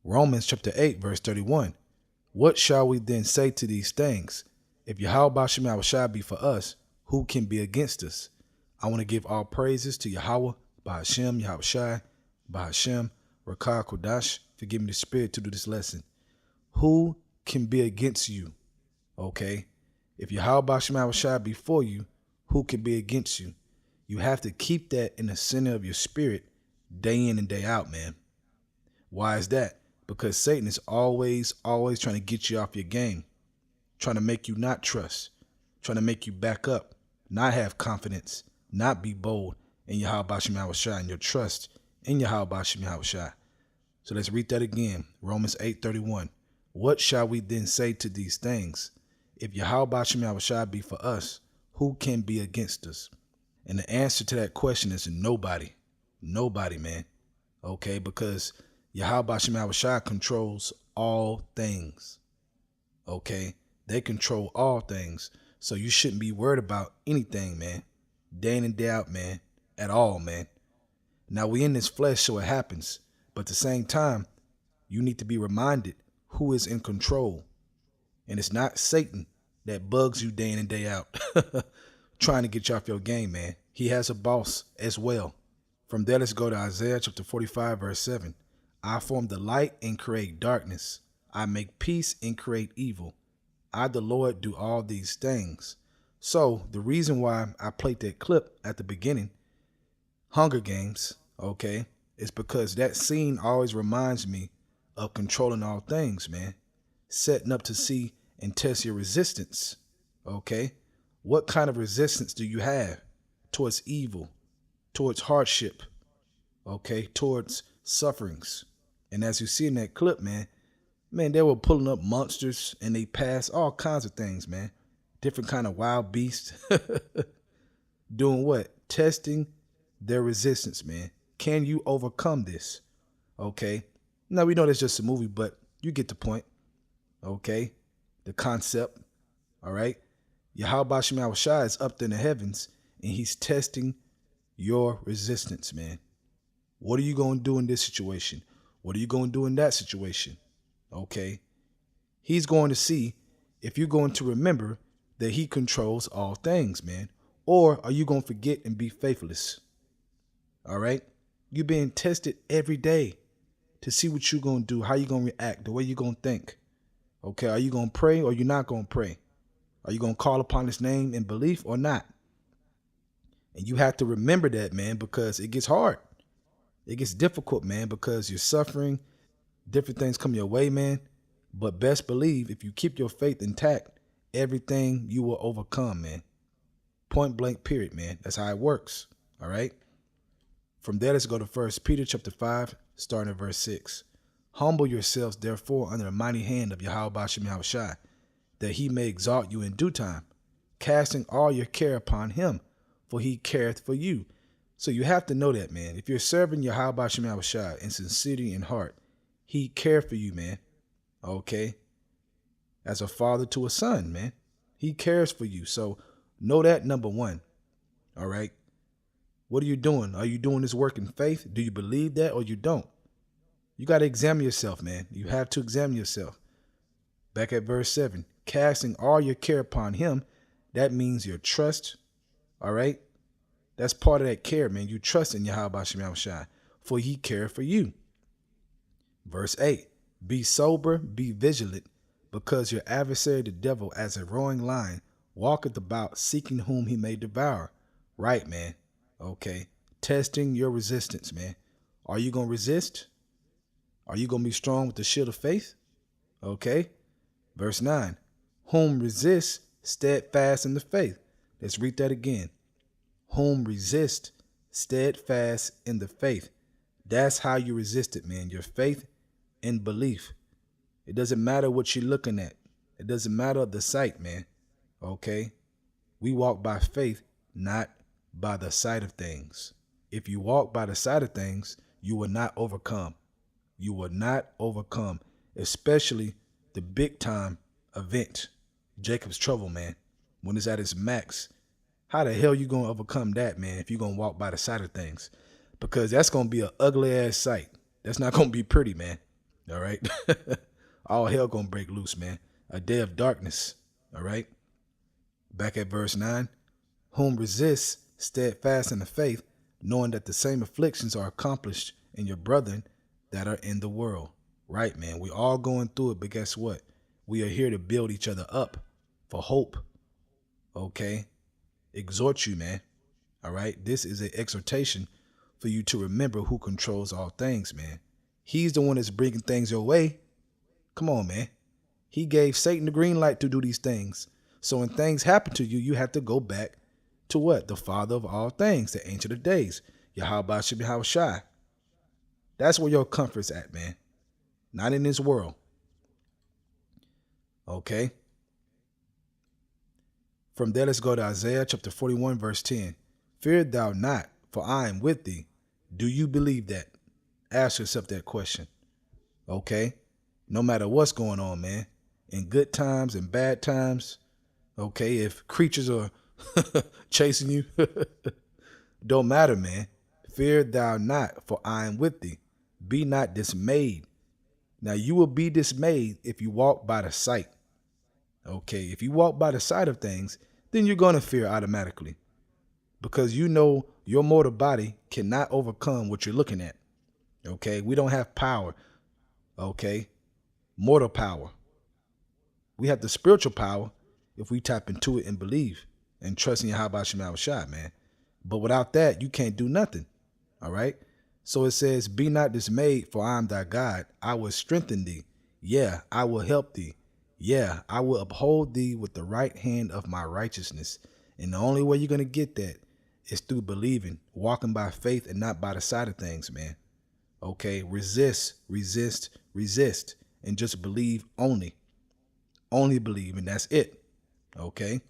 Romans chapter 8, verse 31. What shall we then say to these things? If Yahawashi be for us, who can be against us? I want to give all praises to Yahawah, Bahashem, Yahawashi, Bahashem, Rakah Kodash, for giving me the spirit to do this lesson. Who can be against you? Okay. If Yahawashi be for you, who can be against you? You have to keep that in the center of your spirit day in and day out, man. Why is that? Because Satan is always trying to get you off your game, trying to make you not trust, trying to make you back up, not have confidence, not be bold in Yahawashi and your trust in Yahawashi. So let's read that again. Romans 8:31. What shall we then say to these things? If Yahawashi be for us, who can be against us? And the answer to that question is nobody. Nobody, man. Okay, because Yahawashi controls all things. Okay, they control all things. So you shouldn't be worried about anything, man. Day in and day out, man. At all, man. Now we in this flesh, so it happens. But at the same time, you need to be reminded who is in control. And it's not Satan that bugs you day in and day out, trying to get you off your game, man. He has a boss as well. From there, let's go to Isaiah chapter 45, verse 7. I form the light and create darkness. I make peace and create evil. I, the Lord, do all these things. So the reason why I played that clip at the beginning, Hunger Games, okay, is because that scene always reminds me of controlling all things, man. Setting up to see and test your resistance, okay? What kind of resistance do you have towards evil, towards hardship, okay, towards sufferings? And as you see in that clip, man, they were pulling up monsters and they passed all kinds of things, man. Different kind of wild beasts. Doing what? Testing their resistance, man. Can you overcome this? Okay. Now we know that's just a movie, but you get the point. Okay. The concept. All right. Yahawashi is up there in the heavens and he's testing your resistance, man. What are you going to do in this situation? What are you going to do in that situation? Okay. He's going to see if you're going to remember that he controls all things, man. Or are you going to forget and be faithless? All right. You're being tested every day to see what you're going to do, how you're going to react, the way you're going to think. Okay. Are you going to pray or you're not going to pray? Are you going to call upon his name in belief or not? And you have to remember that, man, because it gets hard. It gets difficult, man, because you're suffering. Different things come your way, man. But best believe if you keep your faith intact, everything you will overcome, man. Point blank, period, man. That's how it works. All right. From there, let's go to 1 Peter chapter 5, starting at verse 6. Humble yourselves, therefore, under the mighty hand of Yahawashi, that he may exalt you in due time, casting all your care upon him, for he careth for you. So you have to know that, man. If you're serving Yahawashi in sincerity and heart, he cares for you, man. Okay? As a father to a son, man. He cares for you. So know that, number one. All right? What are you doing? Are you doing this work in faith? Do you believe that or you don't? You got to examine yourself, man. You have to examine yourself. Back at verse 7. Casting all your care upon him. That means your trust. All right? That's part of that care, man. You trust in Yahawashi, for he cares for you. Verse 8. Be sober, be vigilant, because your adversary the devil, as a roaring lion, walketh about, seeking whom he may devour. Right, man. Okay. Testing your resistance, man. Are you going to resist? Are you going to be strong with the shield of faith? Okay. Verse 9. Whom resist steadfast in the faith. Let's read that again. Whom resist steadfast in the faith. That's how you resist it, man. Your faith and belief. It doesn't matter what you're looking at. It doesn't matter the sight, man. Okay? We walk by faith, not by the sight of things. If you walk by the sight of things, you will not overcome. You will not overcome, especially the big time event, Jacob's trouble, man. When it's at its max, how the hell you going to overcome that, man, if you're going to walk by the sight of things? Because that's going to be an ugly ass sight. That's not going to be pretty, man. All right. All hell gonna break loose, man. A day of darkness. All right. Back at verse 9. Whom resists steadfast in the faith, knowing that the same afflictions are accomplished in your brethren that are in the world. Right, man. We all going through it, but guess what? We are here to build each other up for hope. Okay. Exhort you, man. All right. This is an exhortation for you to remember who controls all things, man. He's the one that's bringing things your way. Come on, man. He gave Satan the green light to do these things. So when things happen to you, you have to go back to what? The Father of all things, the Ancient of Days, Yahawashi. That's where your comfort's at, man. Not in this world. Okay. From there, let's go to Isaiah chapter 41, verse 10. Fear thou not, for I am with thee. Do you believe that? Ask yourself that question. Okay. No matter what's going on, man. In good times and bad times. Okay. If creatures are chasing you, don't matter, man. Fear thou not, for I am with thee. Be not dismayed. Now you will be dismayed if you walk by the sight. Okay. If you walk by the sight of things, then you're going to fear automatically. Because you know your mortal body cannot overcome what you're looking at. Okay. We don't have power. Okay. Mortal power. We have the spiritual power if we tap into it and believe and trust in Yahawashi, man. But without that, you can't do nothing. All right. So it says, be not dismayed, for I am thy God. I will strengthen thee. Yeah, I will help thee. Yeah, I will uphold thee with the right hand of my righteousness. And the only way you're going to get that is through believing, walking by faith and not by the side of things, man. Okay. Resist, resist, resist, and just believe only. Only believe, and that's it. Okay.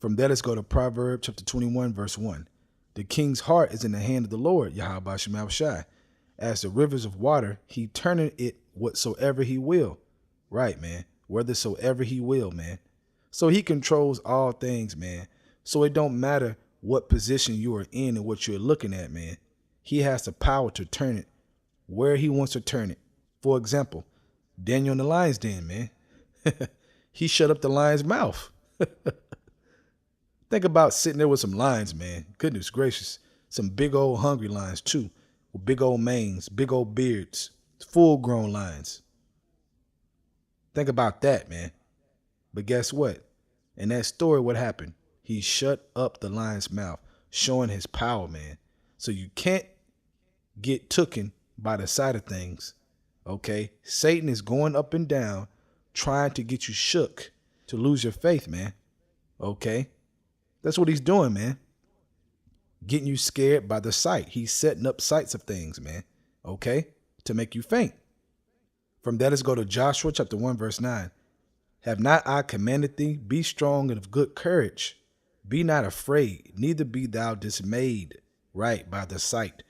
From there, let's go to Proverbs chapter 21, verse 1. The king's heart is in the hand of the Lord, Yahawashi. As the rivers of water, he turneth it whatsoever he will. Right, man. Whithersoever he will, man. So he controls all things, man. So it don't matter what position you are in and what you're looking at, man. He has the power to turn it where he wants to turn it. For example, Daniel in the lion's den, man. He shut up the lion's mouth. Think about sitting there with some lions, man. Goodness gracious. Some big old hungry lions, too. With big old manes, big old beards. Full-grown lions. Think about that, man. But guess what? In that story, what happened? He shut up the lion's mouth, showing his power, man. So you can't get tooken by the side of things, okay? Satan is going up and down, trying to get you shook, to lose your faith, man. Okay? That's what he's doing, man. Getting you scared by the sight. He's setting up sights of things, man. Okay? To make you faint. From that, let's go to Joshua chapter 1, verse 9. Have not I commanded thee? Be strong and of good courage. Be not afraid, neither be thou dismayed, right, by the sight.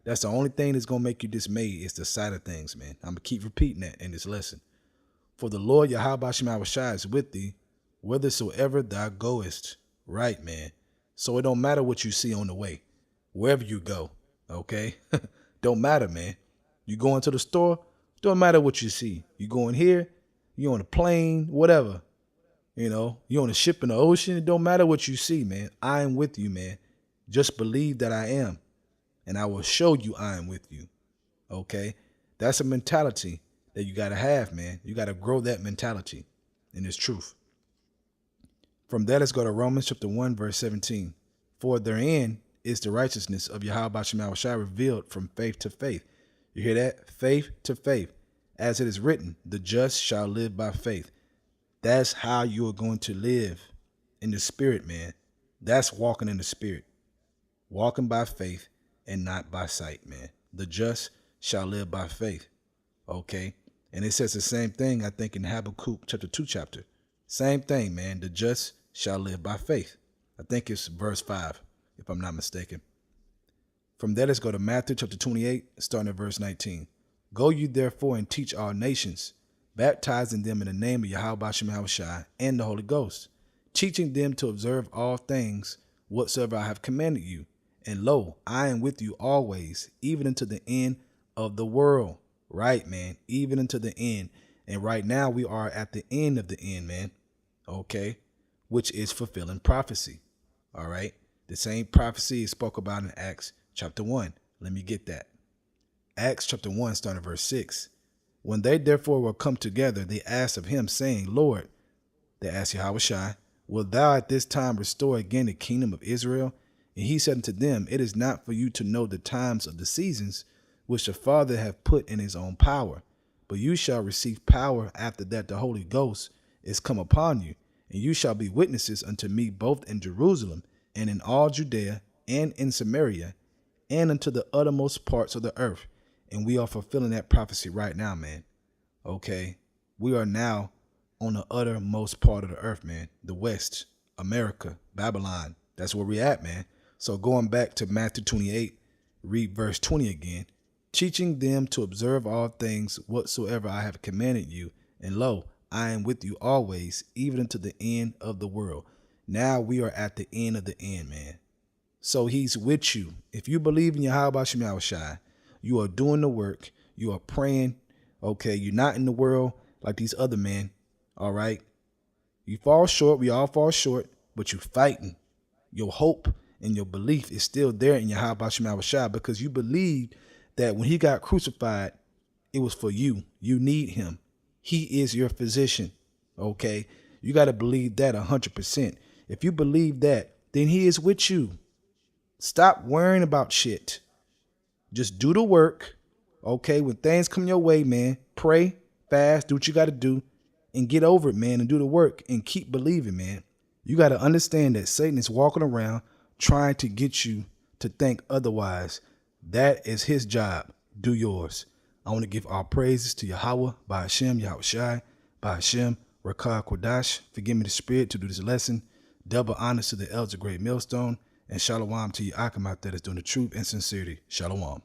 That's the only thing that's going to make you dismayed is the sight of things, man. I'm going to keep repeating that in this lesson. For the Lord Yahawashi is with thee, whithersoever thou goest. Right, man. So it don't matter what you see on the way, wherever you go, okay? Don't matter, man. You go into the store, don't matter what you see. You going here, you on a plane, whatever. You know, you on a ship in the ocean, it don't matter what you see, man. I am with you, man. Just believe that I am, and I will show you I am with you, okay? That's a mentality that you got to have, man. You got to grow that mentality in this truth. From there, let's go to Romans chapter 1, verse 17. For therein is the righteousness of Yahawashi revealed from faith to faith. You hear that? Faith to faith. As it is written, the just shall live by faith. That's how you are going to live in the spirit, man. That's walking in the spirit. Walking by faith and not by sight, man. The just shall live by faith. Okay? And it says the same thing, I think, in Habakkuk chapter 2 chapter. Same thing, man. The just shall live by faith. I think it's verse 5, if I'm not mistaken. From there, let's go to Matthew chapter 28, starting at verse 19. Go you therefore and teach all nations, baptizing them in the name of Yahawashi and the Holy Ghost, teaching them to observe all things whatsoever I have commanded you. And lo, I am with you always, even unto the end of the world. Right, man. Even unto the end. And right now we are at the end of the end, man. Okay. Which is fulfilling prophecy. All right. The same prophecy is spoke about in Acts chapter 1. Let me get that. Acts chapter 1, starting at verse 6. When they therefore were come together, they asked of him, saying, Lord, they asked Yahawashi, wilt thou at this time restore again the kingdom of Israel? And he said unto them, it is not for you to know the times of the seasons which the Father hath put in his own power, but you shall receive power after that the Holy Ghost is come upon you, and you shall be witnesses unto me both in Jerusalem and in all Judea and in Samaria and unto the uttermost parts of the earth. And we are fulfilling that prophecy right now, man. Okay. We are now on the uttermost part of the earth, man. The West, America, Babylon. That's where we're at, man. So going back to Matthew 28, read verse 20 again. Teaching them to observe all things whatsoever I have commanded you. And lo, I am with you always, even unto the end of the world. Now we are at the end of the end, man. So he's with you. If you believe in Yahawashi, you are doing the work. You are praying. Okay, you're not in the world like these other men. All right. You fall short. We all fall short, but you're fighting. Your hope and your belief is still there in Yahawashi because you believe that when he got crucified, it was for you. You need him. He is your physician. Okay. You got to believe that 100%. If you believe that, then he is with you. Stop worrying about shit. Just do the work. Okay. When things come your way, man, pray, fast, do what you got to do and get over it, man, and do the work and keep believing, man. You got to understand that Satan is walking around trying to get you to think otherwise. That is his job. Do yours. I want to give all praises to Yahawah, by Hashem, Yahawashi, by Hashem, Rakah Kodash. Forgive me the spirit to do this lesson. Double honors to the elders of Great Millstone. And shalom to you, Akim out there that's doing the truth and sincerity. Shalom.